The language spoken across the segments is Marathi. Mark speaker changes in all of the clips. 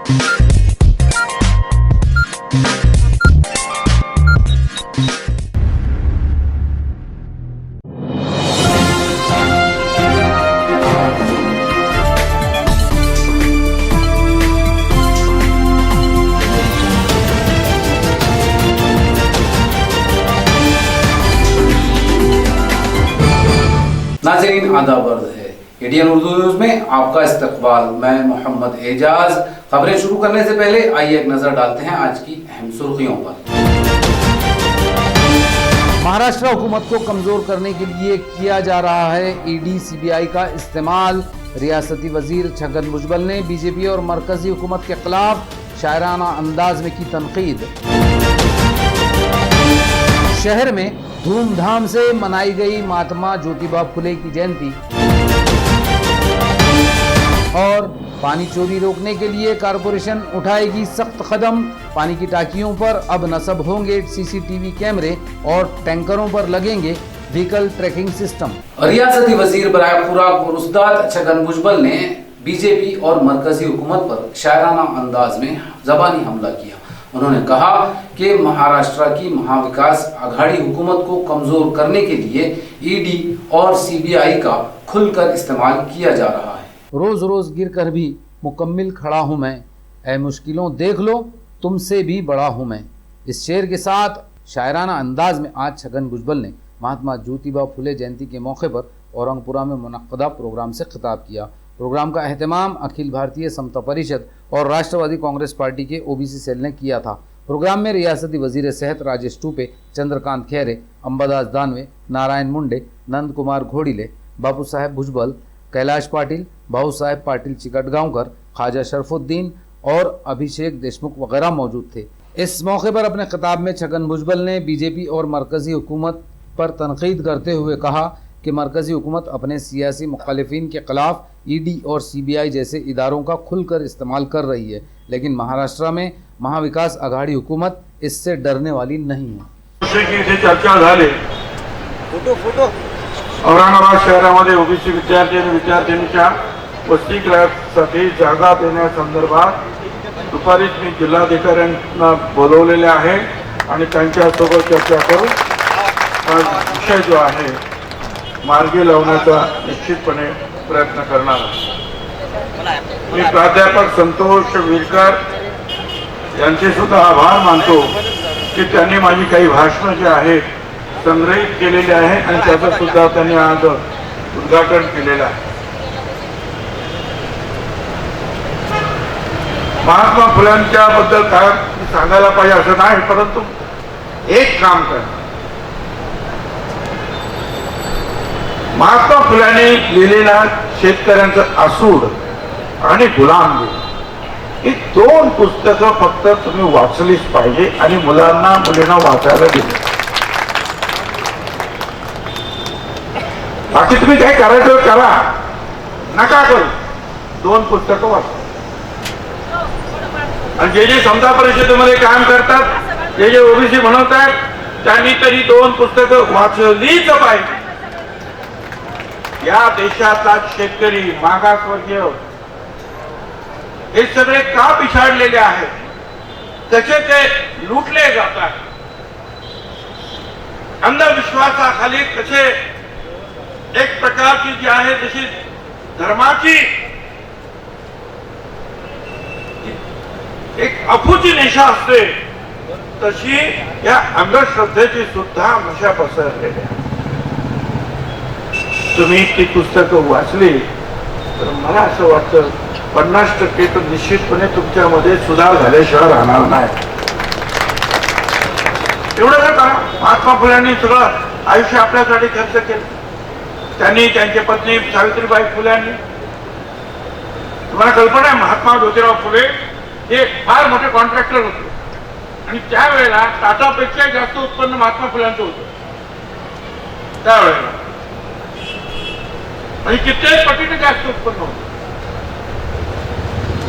Speaker 1: नाज़रीन आदाब है एडीएन उर्दू न्यूज में आपका इस्तकबाल। मैं मोहम्मद एजाज। खबरें शुरू करने से पहले आइए एक नजर डालते हैं आज की अहम सुर्खियों पर। महाराष्ट्र हुकूमत को कमजोर करने के लिए किया जा रहा है ईडी सीबीआई का इस्तेमाल। रियासती वजीर छगन भुजबल ने बीजेपी और मरकजी हुकूमत के खिलाफ शायराना अंदाज में की तनकीद। शहर में धूमधाम से मनाई गई महात्मा ज्योतिबा फुले की जयंती। और पानी चोरी रोकने के लिए कारपोरेशन उठाएगी सख्त कदम। पानी की टांकियों पर अब नस्ब होंगे सीसीटीवी कैमरे और टैंकरों पर लगेंगे व्हीकल ट्रैकिंग सिस्टम। रियासती वजीर बराए खुराक और उस्ताद छगन भुजबल ने बीजेपी और मरकजी हुकूमत पर शायराना अंदाज में जबानी हमला किया। उन्होंने कहा कि महाराष्ट्र की महाविकास आघाड़ी हुकूमत को कमजोर करने के लिए ईडी और सीबीआई का खुलकर इस्तेमाल किया जा रहा है। रोज रोज गिर कर भी मुकम्मिल खड़ा हूँ मैं, ऐ मुश्किलों देख लो तुमसे भी बड़ा हूँ मैं। इस शेर के साथ शायराना अंदाज में आज छगन भुजबल ने महात्मा ज्योतिबा फुले जयंती के मौके पर औरंगपुरा में मुनक्कदा प्रोग्राम से खिताब किया। प्रोग्राम का एहतमाम अखिल भारतीय समता परिषद और राष्ट्रवादी कांग्रेस पार्टी के ओबीसी सेल ने किया था। प्रोग्राम में रियासती वजीर सेहत राजेश टूपे, चंद्रकांत खैरे, अंबादास दानवे, नारायण मुंडे, नंद कुमार घोड़िले, बापू साहेब भुजबल, कैलाश पाटिल, भाऊ साहेब पाटिल चिकटगांवकर, ख्वाजा शरफुद्दीन और अभिषेक देशमुख वगैरह मौजूद थे। इस मौके पर अपने खिताब में छगन भुजबल ने बीजेपी और मरकजी हुकूमत पर तनकीद करते हुए कहा कि मरकजी हुकूमत अपने सियासी मुखालिफिन के खिलाफ ईडी और सीबीआई जैसे इदारों का खुलकर इस्तेमाल कर रही है, लेकिन महाराष्ट्र में महाविकास आघाड़ी हुकूमत इससे डरने वाली नहीं है।
Speaker 2: चर्चा झाली औरंगाबाद शहरामध्ये ओबीसी विद्यार्थी आणि विद्यार्थिनींच्या वसतिगृहासाठी जागा देण्यासंदर्भात दुपारीच मी जिल्हाधिकाऱ्यांना बोलवलेले आहे आणि त्यांच्यासोबत चर्चा करून हा विषय जो आहे मार्गी लावण्याचा निश्चितपणे प्रयत्न करणार आहे। मी प्राध्यापक संतोष विलकर यांचे सुद्धा आभार मानतो की त्यांनी माझी काही भाषणं जी आहेत संग्रहित केलेले आहे आणि त्याचं सुद्धा त्यांनी आज उद्घाटन केलेलं आहे। महात्मा फुल्यांच्या बद्दल काय सांगायला पाहिजे असं नाही, परंतु एक काम कर, महात्मा फुल्यांनी लिहिलेला शेतकऱ्यांचं आसूड आणि गुलामगिरी ही दोन पुस्तकं फक्त तुम्ही वाचलीच पाहिजे आणि मुलींना वाचायला दिली। बाकी तुम्ही काय करायचं करा, नका करू, दोन पुस्तकं वाचा। आणि जे समता परिषदेमध्ये काम करतात, जे ओबीसी म्हणतात, त्यांनी तरी दोन पुस्तकं वाचलीच पाहिजे। या देशातला शेतकरी मागासवर्गीय हे सगळे का पिछाडलेले आहेत, कसे ते लुटले जातात, अंधविश्वासाखाली कसे एक प्रकारची जी आहे जशी धर्माची एक अफूची निशा असते तशी या अंधश्रद्धेची सुद्धा नशा पसरलेली आहे। तुम्ही ती पुस्तकं वाचली तर मला असं वाटतं 50% तर निश्चितपणे तुमच्यामध्ये सुधार झाल्याशिवाय राहणार नाही। एवढं काय करा, महात्मा फुल्यांनी सगळं आयुष्य आपल्यासाठी खर्च केलं। त्यांनी त्यांची पत्नी सावित्रीबाई फुल्यांनी, तुम्हाला कल्पना आहे महात्मा ज्योतिराव फुले हे फार मोठे कॉन्ट्रॅक्टर होते आणि त्यावेळेला टाटापेक्षा जास्त उत्पन्न महात्मा फुल्यांचं होतं त्यावेळेला, आणि कित्येक पटीने जास्त उत्पन्न होतं।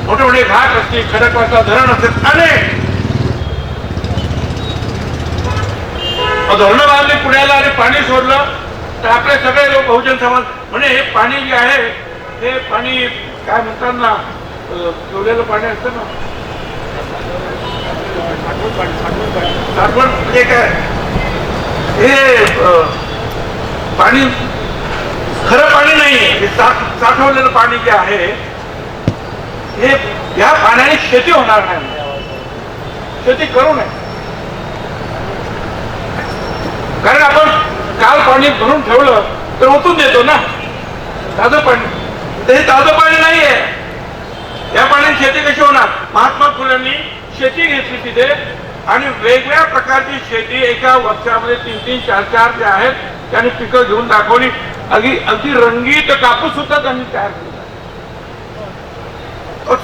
Speaker 2: मोठे मोठे घाट असतील, खडकवासला धरण असेल, अनेक धरणं बांधली पुण्याला आणि पाणी सोडलं तर आपले सगळे लोक बहुजन समाज म्हणे हे पाणी जे आहे हे पाणी काय म्हणतात ना ठेवलेलं पाणी असतं ना, साठवण म्हणजे काय, हे पाणी खरं पाणी नाही, हे साठवलेलं पाणी जे आहे हे, या पाण्याने शेती होणार नाही, शेती करू नये. कारण आपण काल पाणी भरून ठेवलं तर ओतून देतो ना ताजं पाणी, तर हे ताजं पाणी नाहीये. या पाण्याने शेती कशी होणार? महात्मा फुलेंनी शेती घेतली तिथे आणि वेगवेगळ्या प्रकारची शेती एका वर्षामध्ये 3-3, 4-4 जे आहेत त्यांनी पिकं घेऊन दाखवली. अगदी रंगीत कापूस सुद्धा त्यांनी तयार केला.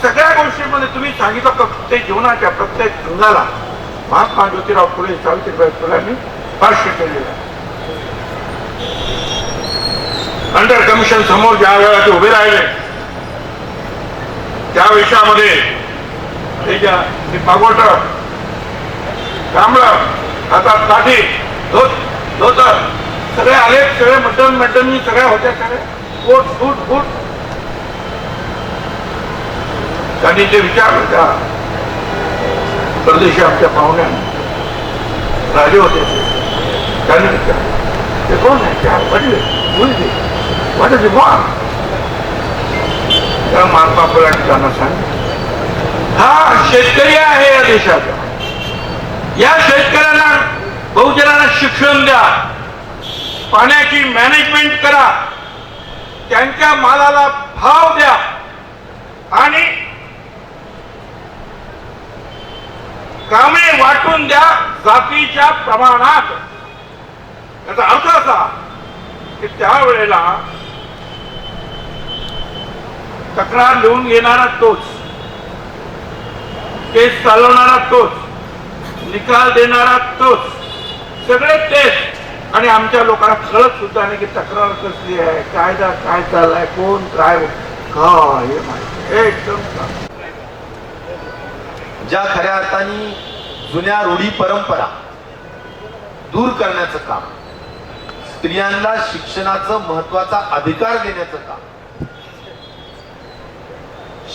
Speaker 2: सगळ्या गोष्टींमध्ये तुम्ही सांगितलं प्रत्येक जीवनाच्या प्रत्येक अंगाला महात्मा ज्योतिराव फुले, सावित्रीबाई फुलेंनी भाष्य केलेलं आहे. अंडर कमिशन समोर ज्या वेळेला ते उभे राहिले त्या विषयामध्ये पागोट कांबळ हातात काठी धोतर सगळे आले, सगळे मटण सगळ्या होत्या, सगळे फूट त्यांनी जे विचारलं त्या परदेशी आमच्या पाहुण्यांनी राजे होते त्यांनी विचारलं ते कोण आहे, त्या वडील मुलगी वाटत त्या महात्मा फुलांनी त्यांना सांगितलं हा शेतकरी आहे या देशाचा, या शेतकऱ्यांना बहुजनांना शिक्षण द्या, पाण्याची मॅनेजमेंट करा, त्यांच्या मालाला भाव द्या आणि कामे वाटून द्या जातीच्या प्रमाणात. याचा अर्थ असा की त्यावेळेला तक्रार लिहून घेणारा तोच, केस चालवणारा तोच, निकाल देणारा तोच, सगळे तेच. आणि आमच्या लोकांना कळत सुद्धा नाही की तक्रार कसली आहे, कायदा काय चाललाय, कोण काय हे माहिती एकदम.
Speaker 3: ज्या खऱ्या अर्थाने जुन्या रूढी परंपरा दूर करण्याचं काम, स्त्रियांना शिक्षणाचं महत्वाचा अधिकार देण्याचं काम,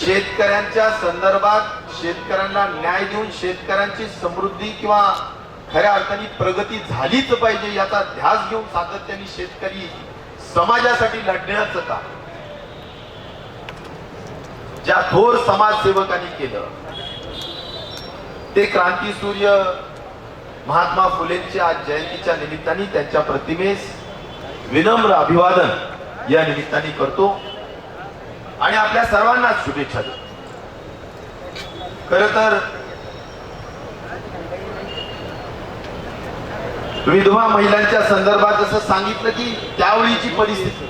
Speaker 3: शेतकऱ्यांच्या संदर्भात शेतकऱ्यांना न्याय देऊन शेतकऱ्यांची समृद्धी किंवा खऱ्या अर्थाने प्रगती झालीच पाहिजे याचा ध्यास घेऊन सातत्याने शेतकरी समाजासाठी लढण्याचं काम ज्या थोर समाजसेवकांनी केलं ते क्रांती सूर्य महात्मा फुलेंच्या आज जयंतीच्या निमित्ताने त्यांच्या प्रतिमेस विनम्र अभिवादन या निमित्ताने करतो आणि आपल्या सर्वांना शुभेच्छा देतो. खरं तर विधवा महिलांच्या संदर्भात जसं सांगितलं की त्यावेळीची परिस्थिती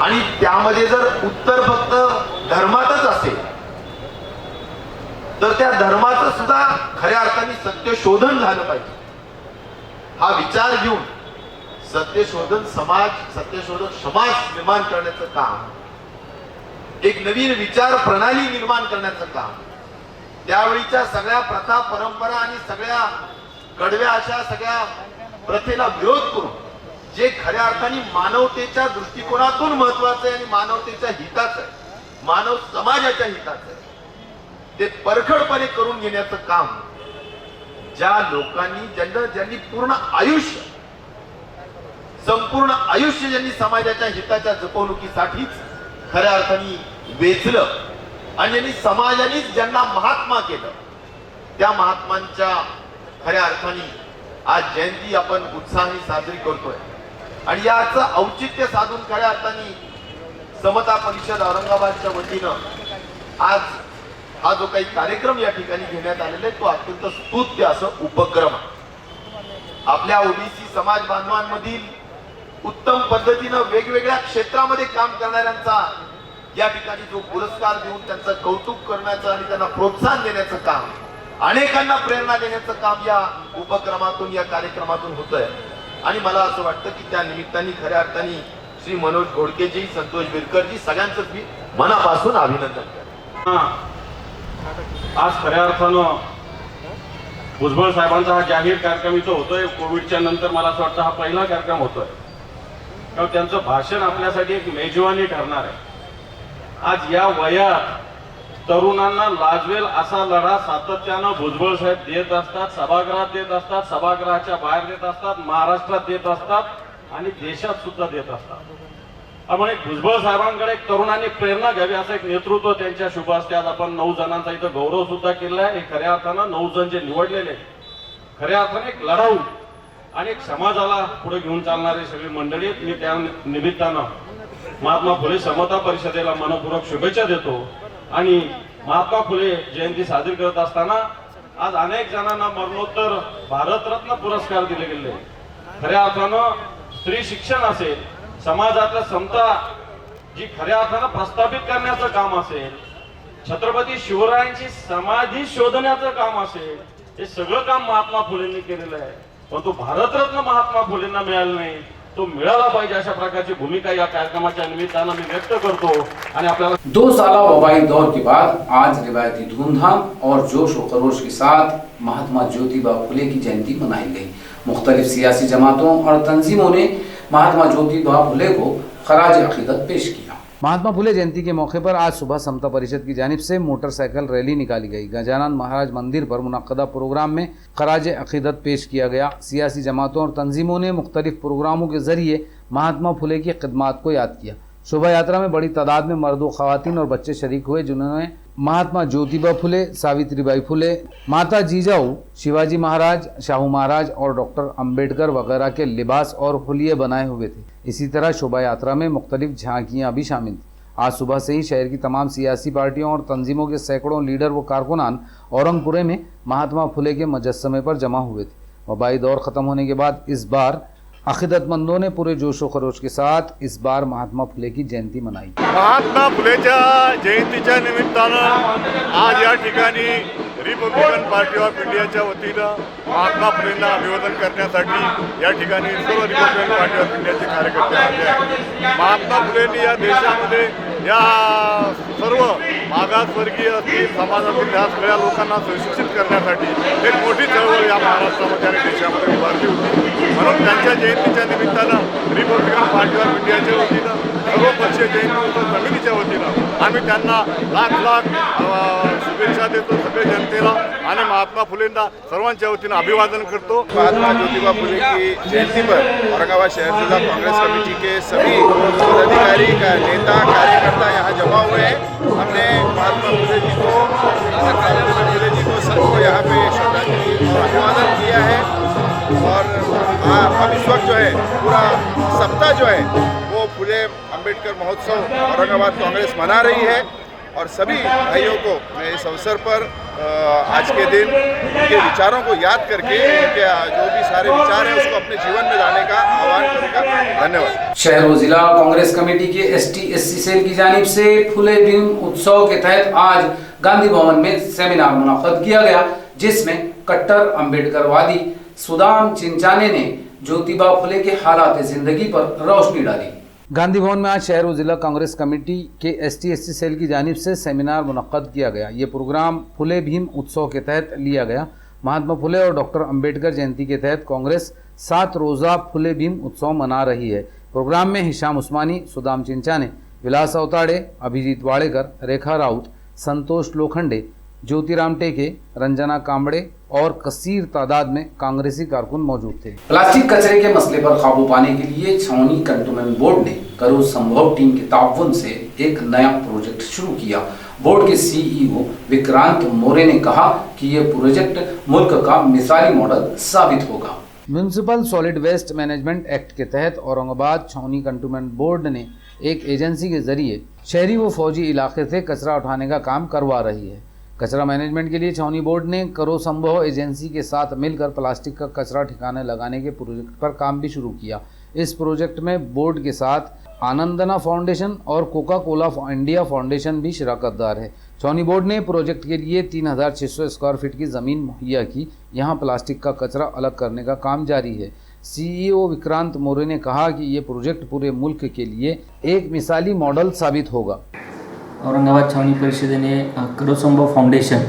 Speaker 3: आणि त्यामध्ये जर उत्तर फक्त धर्मातच असेल तर त्या धर्माचं सुद्धा खऱ्या अर्थाने सत्य शोधन झालं पाहिजे. हा विचार घेऊन सत्यशोधक समाज निर्माण करण्याचं काम, एक नवीन विचार प्रणाली निर्माण करण्याचं काम, त्यावेळीच्या सगळ्या प्रथा परंपरा आणि सगळ्या कडव्या अशा सगळ्या प्रथेला विरोध करून जे खऱ्या अर्थाने मानवतेच्या दृष्टिकोनातून महत्वाचं आहे आणि मानवतेच्या हिताचं आहे, मानव समाजाच्या हिताचं आहे, ते परखडपणे करून घेण्याचं काम ज्या लोकांनी ज्यांनी पूर्ण आयुष्य, संपूर्ण आयुष्य ज्यांनी समाजाच्या हिताच्या जपवणुकीसाठीच खऱ्या अर्थाने वेचलं आणि ज्यांनी समाजानेच ज्यांना महात्मा केलं, त्या महात्मांच्या खऱ्या अर्थाने आज जयंती आपण उत्साहाने साजरी करतोय. आणि याचं औचित्य साधून खऱ्या अर्थाने समता परिषद औरंगाबादच्या वतीनं आज हा जो काही कार्यक्रम या ठिकाणी घेण्यात आलेला आहे तो अत्यंत स्तुत्य असं उपक्रम आहे. आपल्या ओबीसी समाज बांधवांमधील उत्तम पद्धतीनं वेगवेगळ्या क्षेत्रामध्ये काम करणाऱ्यांचा या ठिकाणी जो पुरस्कार देऊन त्यांचं कौतुक करण्याचं आणि त्यांना प्रोत्साहन देण्याचं काम, अनेकांना प्रेरणा देण्याचं काम या उपक्रमातून, या कार्यक्रमातून होतंय. आणि मला असं वाटतं की त्या निमित्ताने खऱ्या अर्थाने श्री मनोज घोडकेजी, संतोष बिरकरजी सगळ्यांचं मी मनापासून अभिनंदन करतो.
Speaker 4: आज खऱ्या अर्थानं भुजबळ साहेबांचा हा जाहीर कार्यक्रम इथं होतोय. कोविडच्या नंतर मला असं वाटतं हा पहिला कार्यक्रम होतोय. कारण त्यांचं भाषण आपल्यासाठी एक मेजवानी ठरणार आहे. आज या वयात तरुणांना लाजवेल असा लढा सातत्यानं भुजबळ साहेब देत असतात, सभागृहात देत असतात, सभागृहाच्या बाहेर देत असतात, महाराष्ट्रात देत असतात आणि देशात सुद्धा देत असतात. त्यामुळे भुजबळ साहेबांकडे एक तरुणांनी प्रेरणा घ्यावी असं एक नेतृत्व त्यांच्या शुभ असते. आज आपण 9 जणांचा इथं गौरव सुद्धा केला आहे. खऱ्या अर्थानं 9 जण जे निवडलेले खऱ्या अर्थाने एक लढाऊ आणि एक समाजाला पुढे घेऊन चालणारी सगळी मंडळी आहेत. मी त्या निमित्तानं महात्मा फुले समता परिषदेला मनपूर्वक शुभेच्छा देतो. आणि महात्मा फुले जयंती साजरी करत असताना आज अनेक जणांना मरणोत्तर भारतरत्न पुरस्कार दिले गेले. खऱ्या अर्थानं स्त्री शिक्षण असेल, समाजातल्या समता जी खऱ्या अर्थानं प्रस्थापित करण्याचं काम असेल, छत्रपती शिवरायांची समाधी शोधण्याचं काम असेल, हे सगळं काम महात्मा फुलेंनी केलेलं आहे. पण तो भारतरत्न महात्मा फुलेंना मिळाला नाही, तो मिळाला पाहिजे अशा प्रकारची भूमिका या कार्यक्रमाच्या निमित्तानं मी व्यक्त करतो. आणि आपल्याला
Speaker 1: 2 साला वबाई दौर के बाद आज रिवायती धूमधाम और जोश व खरोश के साथ महात्मा ज्योतिबा फुले की जयंती मनाई गई. मुख्तलिफ सियासी जमातों और तंजीमों ने महात्मा ज्योतिबा फुले को खराज अकीदत पेश किया. महात्मा फुले जयंती के मौके पर आज सुबह समता परिषद की जानिब से मोटरसाइकिल रैली निकाली गई. गजानन महाराज मंदिर पर मुनक्कदा प्रोग्राम में खराज अकीदत पेश किया गया. सियासी जमातों और तंजीमों ने मुख्तलिफ प्रोग्रामों के जरिए महात्मा फुले की खिदमात को याद किया. शोभा यात्रा में बड़ी तादाद में मर्दों, खवातीन और बच्चे शरीक हुए, जिन्होंने महात्मा ज्योतिबा फुले, सावित्रीबाई फुले, माता जीजाऊ, शिवाजी महाराज, शाहू महाराज और डॉक्टर अंबेडकर वगैरह के लिबास और हुलिये बनाए हुए थे. इसी तरह शोभा यात्रा में मुख्तलिफ झांकियाँ भी शामिल थी. आज सुबह से ही शहर की तमाम सियासी पार्टियों और तंजीमों के सैकड़ों लीडर व कारकुनान औरंगपुरे में महात्मा फुले के मुजस्समे पर जमा हुए थे. वबाई दौर ख़त्म होने के बाद इस बार अकीदतमंदों ने पूरे जोश व खरोश के साथ इस बार महात्मा फुले की जयंती मनाई.
Speaker 5: महात्मा फुलेच्या जयंतीच्या निमित्तानं आज या ठिकाणी रिपब्लिकन पार्टी ऑफ इंडियाच्या वतीनं महात्मा फुलेंना अभिवादन करण्यासाठी या ठिकाणी सर्व रिपब्लिकन पार्टी ऑफ इंडियाचे कार्यकर्ते आले आहेत. महात्मा फुलेंनी या देशामध्ये या सर्व मागासवर्गीय असतील, समाजातील ह्या सगळ्या लोकांना सुशिक्षित करण्यासाठी एक मोठी चळवळ या महाराष्ट्रामध्ये आणि देशामध्ये उभारली होती. म्हणून त्यांच्या जयंतीच्या निमित्तानं रिपब्लिकन पार्टी ऑफ इंडियाच्या वतीनं सर्वपक्षीय जयंती उत्सव समितीच्या वतीनं आम्ही त्यांना लाख शुभेच्छा देतो सगळे जनतेला आणि महात्मा फुलेंना सर्वांच्या वतीनं अभिवादन करतो.
Speaker 6: महात्मा ज्योतिबा फुले की जयंती पर औरंगाबाद शहर जिला कांग्रेस कमेटी के सभी पदाधिकारी का नेता कार्यकर्ता यहाँ जमा हुए हैं. हमने महात्मा फुले जी को सावित्रीबाई फुले जी को सबको यहाँ पे श्रद्धांजलि और अभिवादन किया है. और अब इस वक्त जो है पूरा सप्ताह जो है वो फुले अंबेडकर महोत्सव औरंगाबाद कांग्रेस मना रही है. और सभी भाइयों को मैं इस अवसर पर आज के दिन उनके विचारों को याद करके उनके जो भी सारे विचार हैं उसको अपने जीवन में लाने का आह्वान करूँगा. धन्यवाद.
Speaker 1: शहर व जिला कांग्रेस कमेटी के ST/SC सेल की जानिब से फुले भीम उत्सव के तहत आज गांधी भवन में सेमिनार मुनक्कद किया गया, जिसमें कट्टर अम्बेडकरवादी सुदाम चिंचाने ने ज्योतिबा फुले के हालात जिंदगी पर रोशनी डाली. गांधी भवन में आज शहर व जिला कांग्रेस कमेटी के ST/SC सेल की जानिब से सेमिनार मुनक्कद किया गया. ये प्रोग्राम फुले भीम उत्सव के तहत लिया गया. महात्मा फुले और डॉक्टर अंबेडकर जयंती के तहत कांग्रेस 7 रोज़ा फुले भीम उत्सव मना रही है. प्रोग्राम में हिशाम उस्मानी, सुदाम चिंचाने, विलास अवताड़े, अभिजीत वाड़ेकर, रेखा राउत, संतोष लोखंडे, ज्योतिराम टेके, रंजना कांबड़े और कसीर तादाद में कांग्रेसी कारकुन मौजूद थे. प्लास्टिक कचरे के मसले पर काबू पाने के लिए छावनी कंटोनमेंट बोर्ड ने करो संभव टीम के ताउन से एक नया प्रोजेक्ट शुरू किया. बोर्ड के CEO विक्रांत मोरे ने कहा कि ये प्रोजेक्ट मुल्क का मिसाली मॉडल साबित होगा. Municipal solid waste management act के तहत औरंगाबाद छावनी कंटोनमेंट बोर्ड ने एक एजेंसी के जरिए शहरी व फौजी इलाके से कचरा उठाने का काम करवा रही है. कचरा मैनेजमेंट के लिए छावनी बोर्ड ने करो संभव एजेंसी के साथ मिलकर प्लास्टिक का कचरा ठिकाने लगाने के प्रोजेक्ट पर काम भी शुरू किया. इस प्रोजेक्ट में बोर्ड के साथ आनंदना फाउंडेशन और कोका कोला इंडिया फाउंडेशन भी शिराकतदार है. छावनी बोर्ड ने प्रोजेक्ट के लिए 3600 स्क्वायर फीट की ज़मीन मुहैया की. यहाँ प्लास्टिक का कचरा अलग करने का काम जारी है. CEO विक्रांत मोरे ने कहा कि ये प्रोजेक्ट पूरे मुल्क के लिए एक मिसाली मॉडल साबित होगा.
Speaker 7: औरंगाबाद छावनी परिषदेने करो संभव फाउंडेशन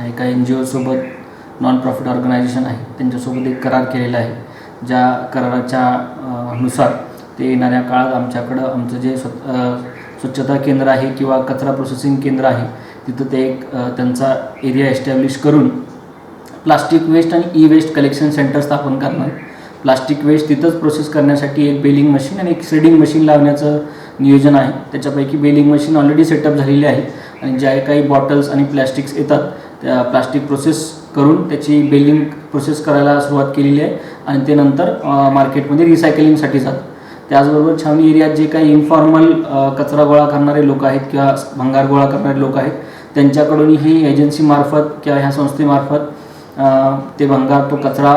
Speaker 7: एका NGO सोबत नॉन प्रॉफिट ऑर्गनायझेशन आहे त्यांच्यासोबत एक करार केलेला आहे. ज्या कराराच्या नुसार ते येणाऱ्या काळात आमच्याकडं आमचं जे स्वच्छता केंद्र आहे किंवा कचरा प्रोसेसिंग केंद्र आहे तिथं ते एक त्यांचा एरिया एस्टॅब्लिश करून प्लास्टिक वेस्ट आणि ई वेस्ट कलेक्शन सेंटर स्थापन करणार. प्लास्टिक वेस्ट तिथंच प्रोसेस करण्यासाठी एक बेलिंग मशीन आणि एक श्रेडिंग मशीन लावण्याचं नियोजन आहे. त्याच्यापैकी बेलिंग मशीन ऑलरेडी सेटअप झालेली आहे आणि ज्या काही बॉटल्स आणि प्लॅस्टिक्स येतात त्या प्लास्टिक प्रोसेस करून त्याची बेलिंग प्रोसेस करायला सुरुवात केलेली आहे आणि ते नंतर मार्केटमध्ये रिसायकलिंगसाठी जातं. त्याचबरोबर छावणी एरियात जे काही इन्फॉर्मल कचरा गोळा करणारे लोक आहेत किंवा भंगार गोळा करणारे लोक आहेत त्यांच्याकडून ही एजन्सीमार्फत किंवा ह्या संस्थेमार्फत ते भंगार तो कचरा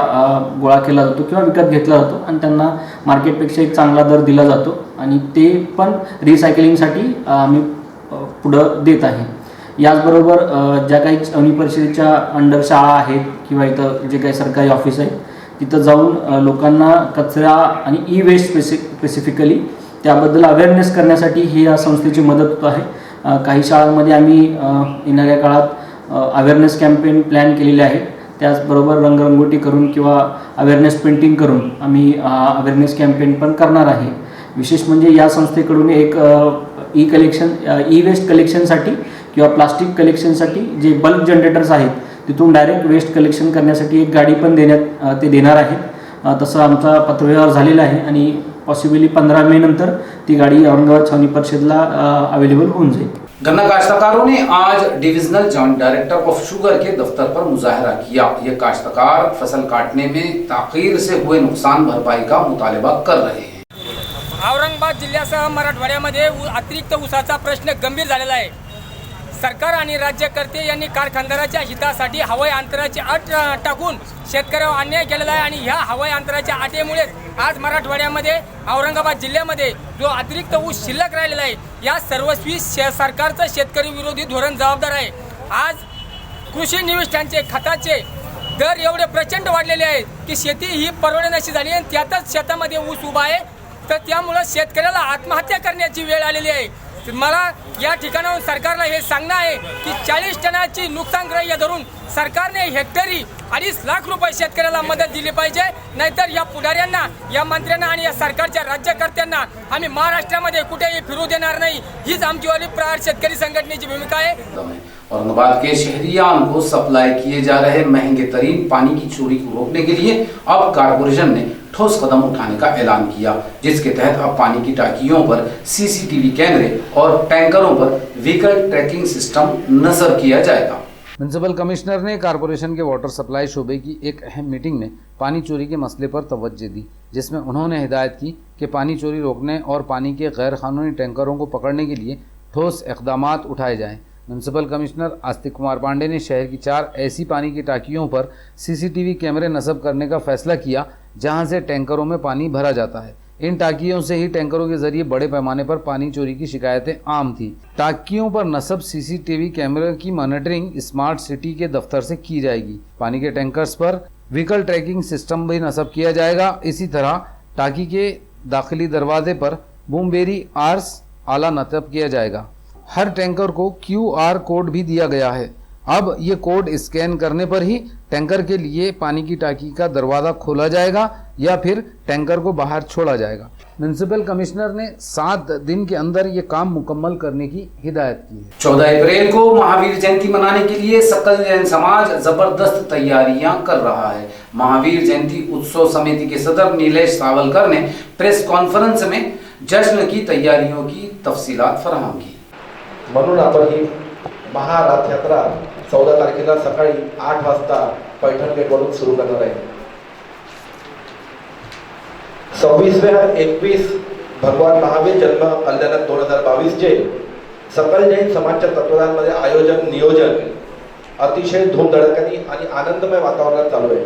Speaker 7: गोळा केला जातो किंवा विकत घेतला जातो आणि त्यांना मार्केटपेक्षा एक चांगला दर दिला जातो आणि ते पण रिसायकलिंगसाठी आम्ही पुढं देत आहे. याचबरोबर ज्या काही छावणी परिषदेच्या अंडर शाळा आहेत किंवा इथं जे काही सरकारी ऑफिस आहे तिथं जाऊन लोकांना कचरा आणि ई वेस्ट स्पेसिफिकली त्याबद्दल अवेअरनेस करण्यासाठी ही या संस्थेची मदत होत आहे. काही शाळांमध्ये आम्ही येणाऱ्या काळात अवेअरनेस कॅम्पेन प्लॅन केलेले आहेत. त्याचबरोबर रंगरंगोटी करून किंवा अवेअरनेस पेंटिंग करून आम्ही अवेअरनेस कॅम्पेन पण करणार आहे. विशेष म्हणजे या संस्थेकडून एक ई वेस्ट कलेक्शनसाठी किंवा प्लास्टिक कलेक्शनसाठी जे बल्क जनरेटर्स आहेत तिथून डायरेक्ट वेस्ट कलेक्शन करण्यासाठी एक गाडी पण ते देणार आहेत. तसं आमचा पत्रव्यवहार झालेला आहे आणि पॉसिबली 15 मे नंतर ती गाडी औरंगाबाद छावणी परिषदला अवेलेबल होऊन जाईल.
Speaker 1: गन्ना काश्तकारों ने आज divisional joint director of sugar के दफ्तर पर मुजाहरा किया. ये काश्तकार फसल काटने में ताखीर से हुए नुकसान भरपाई का मुतालबा कर रहे हैं.
Speaker 8: औरंगाबाद जिल्ह्यासह मराठवाड्यामध्ये अतिरिक्त ऊसाचा प्रश्न गंभीर झालेला आहे. सरकार आणि राज्यकर्ते यांनी कारखानदाराच्या हितासाठी हवाई अंतराची अट टाकून शेतकऱ्यावर अन्याय केलेला आहे आणि ह्या हवाई अंतराच्या अटीमुळे आज मराठवाड्यामध्ये औरंगाबाद जिल्ह्यामध्ये जो अतिरिक्त ऊस शिल्लक राहिलेला आहे या सर्वस्वी सरकारचं शेतकरी विरोधी धोरण जबाबदार आहे. आज कृषी निविष्ठांचे खताचे दर एवढे प्रचंड वाढलेले आहेत की शेती ही परवडण्याची झाली आणि त्यातच शेतामध्ये ऊस उभा आहे तर त्यामुळे शेतकऱ्याला आत्महत्या करण्याची वेळ आलेली आहे. मला या ठिकाणाहून सरकारला हे सांगणं आहे की 40 टनाची नुकसानग्रह्य धरून सरकारने हेक्टरी 2.5 लाख रुपये शेतकऱ्याला मदत दिली पाहिजे. नाहीतर या पुढाऱ्यांना या मंत्र्यांना आणि या सरकारच्या राज्यकर्त्यांना आम्ही महाराष्ट्रामध्ये कुठेही फिरू देणार नाही. हीच आमची वाली प्रहार शेतकरी संघटनेची भूमिका आहे.
Speaker 1: औरंगाबाद के शहरियान को सप्लाई किए जा रहे महंगे तरीन पानी की चोरी को रोकने के लिए अब कारपोरेशन ने ठोस कदम उठाने का ऐलान किया, जिसके तहत अब पानी की टांकियों पर सीसीटीवी कैमरे और टैंकरों पर व्हीकल ट्रैकिंग सिस्टम नजर किया जाएगा. म्यूनसिपल कमिश्नर ने कारपोरेशन के वाटर सप्लाई शोबे की एक अहम मीटिंग में पानी चोरी के मसले पर तवज्जो दी, जिसमें उन्होंने हिदायत की कि पानी चोरी रोकने और पानी के गैर कानूनी टैंकरों को पकड़ने के लिए ठोस इक़दामात उठाए जाएं. म्यूनसिपल कमिश्नर आस्तिक कुमार पांडे ने शहर की 4 ऐसी पानी की टांकियों पर सीसीटीवी कैमरे नस्ब करने का फैसला किया जहां से टैंकरों में पानी भरा जाता है. इन टांकियों से ही टैंकरों के जरिए बड़े पैमाने पर पानी चोरी की शिकायतें आम थी. टांकियों पर नस्ब सीसीटीवी कैमरे की मॉनिटरिंग स्मार्ट सिटी के दफ्तर से की जाएगी. पानी के टैंकर्स पर व्हीकल ट्रैकिंग सिस्टम भी नस्ब किया जाएगा. इसी तरह टांकी के दाखिली दरवाजे पर बूमबेरी आर्स आला नस्ब किया जाएगा. हर टैंकर को QR कोड भी दिया गया है. अब ये कोड स्कैन करने पर ही टैंकर के लिए पानी की टांकी का दरवाज़ा खोला जाएगा या फिर टैंकर को बाहर छोड़ा जाएगा. म्यूनसिपल कमिश्नर ने 7 दिन के अंदर ये काम मुकम्मल करने की हिदायत की है. 14 अप्रैल को महावीर जयंती मनाने के लिए सकल जैन समाज जबरदस्त तैयारियां कर रहा है. महावीर जयंती उत्सव समिति के सदर नीलेश सावलकर ने प्रेस कॉन्फ्रेंस में जश्न की तैयारियों की तफसीलात फराहम की.
Speaker 9: म्हणून आपण ही महारथ यात्रा 14 तारखेला सकाळी 8 वाजता पैठण गेटवरून सुरू करणार आहे. 26 भगवान महावीर जन्म कल्याण 2022 चे सकल जैन समाजच्या तत्वाधानामध्ये आयोजन नियोजन अतिशय धूमधडकाने आणि आनंदमय वातावरणात चालू आहे.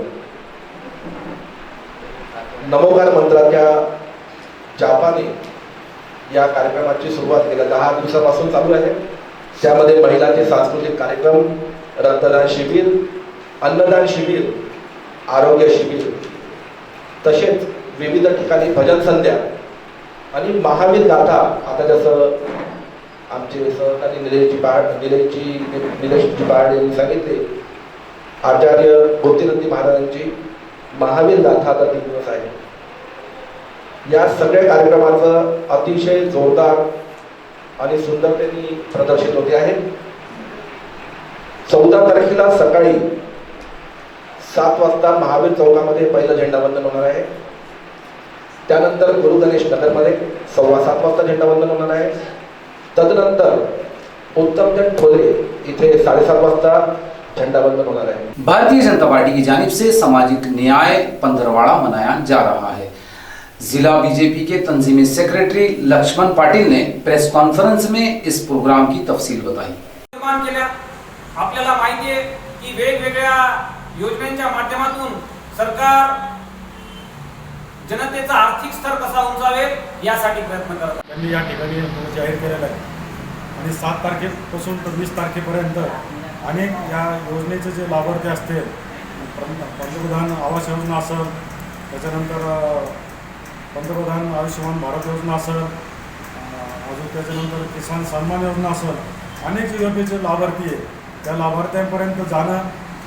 Speaker 9: नमोकार मंत्राच्या जापाने या कार्यक्रमाची सुरुवात गेल्या 10 दिवसापासून चालू आहे. त्यामध्ये महिलांचे सांस्कृतिक कार्यक्रम, रक्तदान शिबिर, अन्नदान शिबिर, आरोग्य शिबिर, तसेच विविध ठिकाणी भजन संध्या आणि महावीर गाथा. आता जसं आमचे सहकारी निलेशजी पहाड यांनी सांगितले, आचार्य गोतीनंदी महाराजांची महावीर गाथा आता 3 दिवस आहे. या सगळ्या कार्यक्रमाचं अतिशय जोरदार आणि सुंदरतेने प्रदर्शित होते आहे. 14 तारखेला सकाळी 7 वाजता महावीर चौकामध्ये पहिलं झेंडावंदन होणार आहे. त्यानंतर गुरु गणेश नगरमध्ये 7:15 वाजता झेंडावंदन होणार आहे. तदनंतर उत्तमचंद ठोले इथे 7:30 वाजता झंडावंदन होणार है.
Speaker 1: भारतीय जनता पार्टी की जानिब से सामाजिक न्याय पंद्रवाड़ा मनाया जा रहा है. जिला बीजेपी के तंजीमी सेक्रेटरी लक्ष्मण पाटिल ने प्रेस कॉन्फ्रेंस में इस प्रोग्राम की तफसील बताई.
Speaker 8: आपल्याला माहिती आहे की वेगवेगळ्या योजनांच्या माध्यमातून सरकार जनतेचा आर्थिक स्तर कसा उंचावेल यासाठी प्रयत्न करत आहे.
Speaker 10: त्यांनी या ठिकाणी जाहीर केलेलं आहे आणि 7 तारखेपासून तर 20 तारखेपर्यंत अनेक या योजनेचे जे लाभार्थी असतील, पंतप्रधान आवास योजना असेल, त्याच्यानंतर पंतप्रधान आयुष्यमान भारत योजना असेल, अजून त्याच्यानंतर किसान सन्मान योजना असेल, अनेक जे योजनेचे लाभार्थी आहे त्या लाभार्थ्यांपर्यंत जाणं,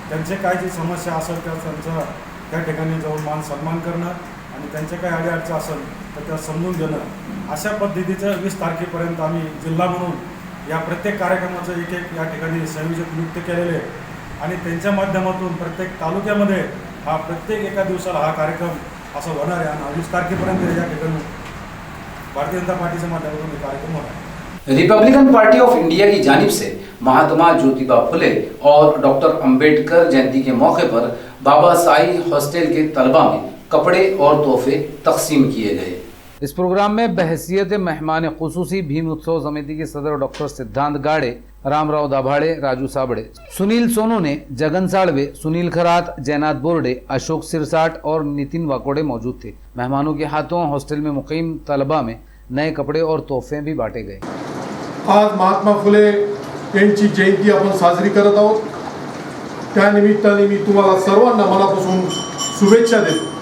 Speaker 10: त्यांचे काय जी समस्या असेल त्या त्यांचा त्या ठिकाणी जाऊन मान सन्मान करणं आणि त्यांचे काही अडीअडचणी असेल तर त्या समजून घेणं, अशा पद्धतीचं 20 तारखेपर्यंत आम्ही जिल्हा म्हणून या प्रत्येक कार्यक्रमाचं एक या ठिकाणी संयोजक नियुक्त केलेले आणि त्यांच्या माध्यमातून प्रत्येक तालुक्यामध्ये हा प्रत्येक एका दिवसाला हा कार्यक्रम असा होणार आहे आणि 20 तारखेपर्यंत या ठिकाणी भारतीय जनता पार्टीच्या माध्यमातून हे कार्यक्रम होणार आहे.
Speaker 1: रिपब्लिकन पार्टी ऑफ इंडिया की जानिब से महात्मा ज्योतिबा फुले और डॉक्टर अंबेडकर जयंती के मौके पर बाबा साई हॉस्टल के तलबा में कपड़े और तोहफे तकसीम किए गए. इस प्रोग्राम में बहसियत मेहमान खुसूसी भीम उत्सव समिति के सदर डॉक्टर सिद्धांत गाड़े, रामराव दाभाड़े, राजू साबड़े, सुनील सोनोने, जगन साड़वे, सुनील खरात, जयनाथ बोर्डे, अशोक सिरसाट और नितिन वाकोड़े मौजूद थे. मेहमानों के हाथों हॉस्टल में मुकीम तलबा में नए कपड़े और तोहफे भी बांटे गए.
Speaker 11: आज महात्मा फुले यांची जयंती आपण साजरी करत आहोत. त्यानिमित्ताने मी तुम्हाला सर्वांना मनापासून शुभेच्छा देतो.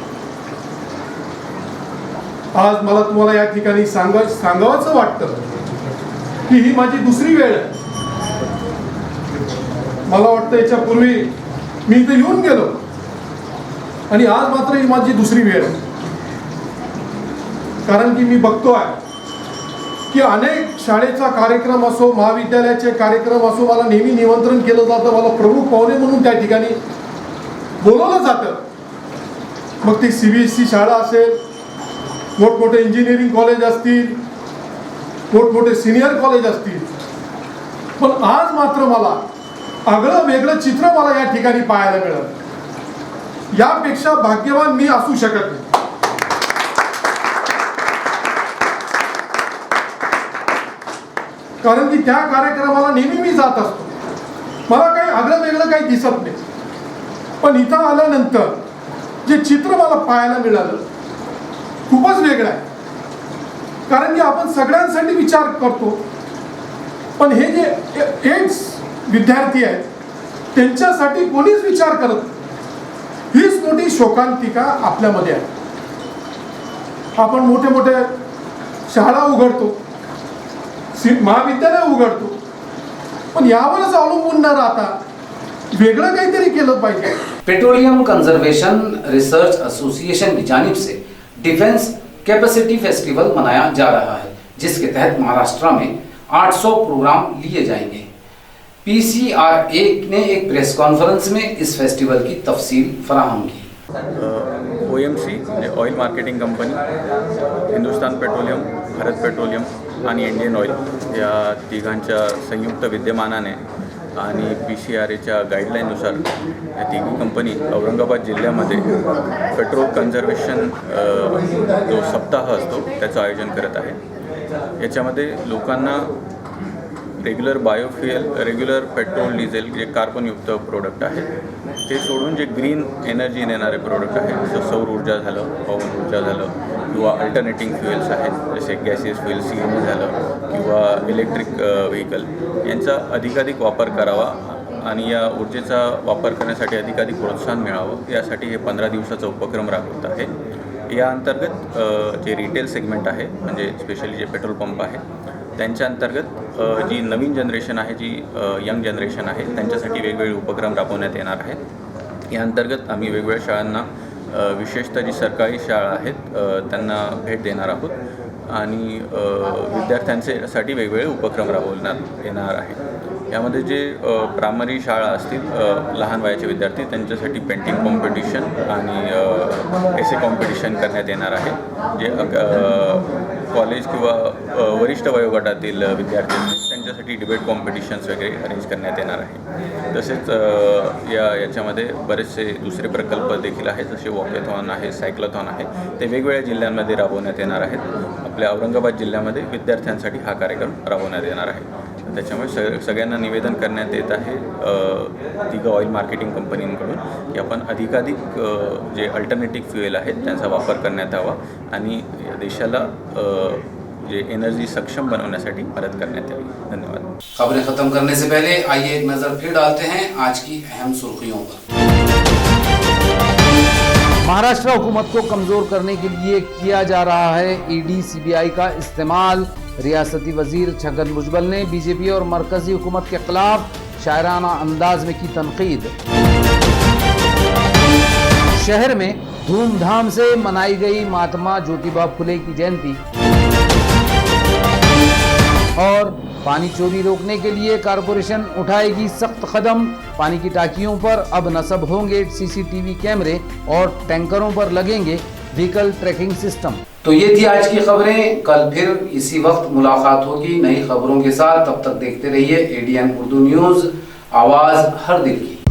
Speaker 11: आज मला तुम्हाला या ठिकाणी सांगावंसं वाटतं की ही माझी दुसरी वेळ आहे. मला वाटतं याच्यापूर्वी मी इथे येऊन गेलो आणि आज मात्र ही माझी दुसरी वेळ आहे. कारण की मी बघतोय की अनेक शाळेचा कार्यक्रम असो, महाविद्यालयाचे कार्यक्रम असो, मला नेहमी निमंत्रण केलं जातं, मला प्रमुख पाहुणे म्हणून त्या ठिकाणी बोलवलं जातं. मग ती CBSE शाळा असेल, मोठमोठे इंजिनिअरिंग कॉलेज असतील, मोठमोठे सिनियर कॉलेज असतील, पण आज मात्र मला आगळं वेगळं चित्र मला या ठिकाणी पाहायला मिळालं. यापेक्षा भाग्यवान मी असू शकत नाही. कारण की त्या कार्यक्रमाला नेहमी मी जात असतो, मला काही आगळं वेगळं काही दिसत नाही. पण इथं आल्यानंतर जे चित्र मला पाहायला मिळालं खूपच वेगळं आहे. कारण की आपण सगळ्यांसाठी विचार करतो, पण हे जे एड्स विद्यार्थी आहेत त्यांच्यासाठी कोणीच विचार करत नाही. हीच मोठी शोकांतिका आपल्यामध्ये आहे. आपण मोठे मोठे शाळा उघडतो, महाविद्यालय उघडतो, पण यावरच अवलंबून न राहता वेगळं काहीतरी केलं पाहिजे.
Speaker 1: पेट्रोलियम कंजर्वेशन रिसर्च एसोसिएशन की जानिब से डिफेंस कैपेसिटी फेस्टिवल मनाया जा रहा है, जिसके तहत महाराष्ट्र में 800 प्रोग्राम लिए जाएंगे. PCRA ने एक प्रेस कॉन्फ्रेंस में इस फेस्टिवल की तफसील फराहम की.
Speaker 12: OMC म्हणजे oil marketing company, Hindustan petroleum, Bharat petroleum आणि इंडियन ऑइल या तिघांच्या संयुक्त विद्यमानाने आणि PCRAच्या गाईडलाईननुसार या तिघी कंपनी औरंगाबाद जिल्ह्यामध्ये पेट्रोल कन्झर्वेशन जो सप्ताह असतो त्याचं आयोजन करत आहे. याच्यामध्ये लोकांना regular biofuel, regular petrol, diesel जे कार्बनयुक्त प्रोडक्ट आहेत ते सोडून जे ग्रीन एनर्जी देणारे प्रोडक्ट आहेत, जसं सौर ऊर्जा झालं, पवन ऊर्जा झालं, किंवा अल्टरनेटिंग फ्युएल्स आहेत जसे गॅसेस फ्युएल, CNG झालं, किंवा इलेक्ट्रिक व्हेकल यांचा अधिकाधिक वापर करावा आणि या ऊर्जेचा वापर करण्यासाठी अधिकाधिक प्रोत्साहन मिळावं यासाठी हे 15 दिवसाचा उपक्रम राबवत आहे. या अंतर्गत जे रिटेल सेगमेंट आहे, म्हणजे स्पेशली जे पेट्रोल पंप आहे त्यांच्या अंतर्गत जी नवीन जनरेशन आहे, जी यंग जनरेशन आहे, त्यांच्यासाठी वेगवेगळे उपक्रम राबवण्यात येणार आहेत. या अंतर्गत आम्ही वेगवेगळ्या शाळांना, विशेषतः जी सरकारी शाळा आहेत त्यांना भेट देणार आहोत आणि विद्यार्थ्यांसाठी वेगवेगळे उपक्रम राबवण्यात येणार आहे. यामध्ये जे प्रायमरी शाळा असतील लहान वयाचे विद्यार्थी त्यांच्यासाठी पेंटिंग कॉम्पिटिशन आणि एसे कॉम्पिटिशन करण्यात येणार आहे. जे कॉलेज किंवा वरिष्ठ वयोगटातील विद्यार्थी असतील त्यांच्यासाठी डिबेट कॉम्पिटिशन्स वगैरे अरेंज करण्यात येणार आहे. तसेच याच्यामध्ये बरेचसे दुसरे प्रकल्प देखील आहेत, जसे वॉकेथॉन आहे, सायक्लॉथॉन आहे, ते वेगवेगळ्या जिल्ह्यांमध्ये राबवण्यात येणार आहेत. आपल्या औरंगाबाद जिल्ह्यामध्ये विद्यार्थ्यांसाठी हा कार्यक्रम राबवण्यात येणार आहे. त्याच्यामुळे सगळ्यांना निवेदन करण्यात येत आहे तिघं ऑइल मार्केटिंग कंपनींकडून की आपण अधिकाधिक जे अल्टरनेटिव्ह फ्युएल आहेत त्यांचा वापर करण्यात यावा आणि देशाला जे एनर्जी सक्षम बनवण्यासाठी मदद करण्यात यावी. धन्यवाद.
Speaker 1: खबरें खत्म करने से पहले आइए एक नजर फिर डालते हैं आज की अहम सुर्खियों पर। महाराष्ट्र हुकूमत को कमजोर करने के लिए किया जा रहा है ईडी सीबीआई का इस्तेमाल। रियासती वजीर छगन भुजबल ने बीजेपी और मरकजी हुकूमत के खिलाफ शायराना अंदाज में की तनकीद। शहर में धूमधाम से मनाई गई महात्मा ज्योतिबा फुले की जयंती। और पानी चोरी रोकने के लिए कारपोरेशन उठाएगी सख्त कदम। पानी की टांकियों पर अब नस्ब होंगे सीसीटीवी कैमरे और टैंकरों पर लगेंगे व्हीकल ट्रैकिंग सिस्टम। तो ये थी आज की खबरें। कल फिर इसी वक्त मुलाकात होगी नई खबरों के साथ। तब तक देखते रहिए ADN उर्दू न्यूज़, आवाज़ हर दिल की।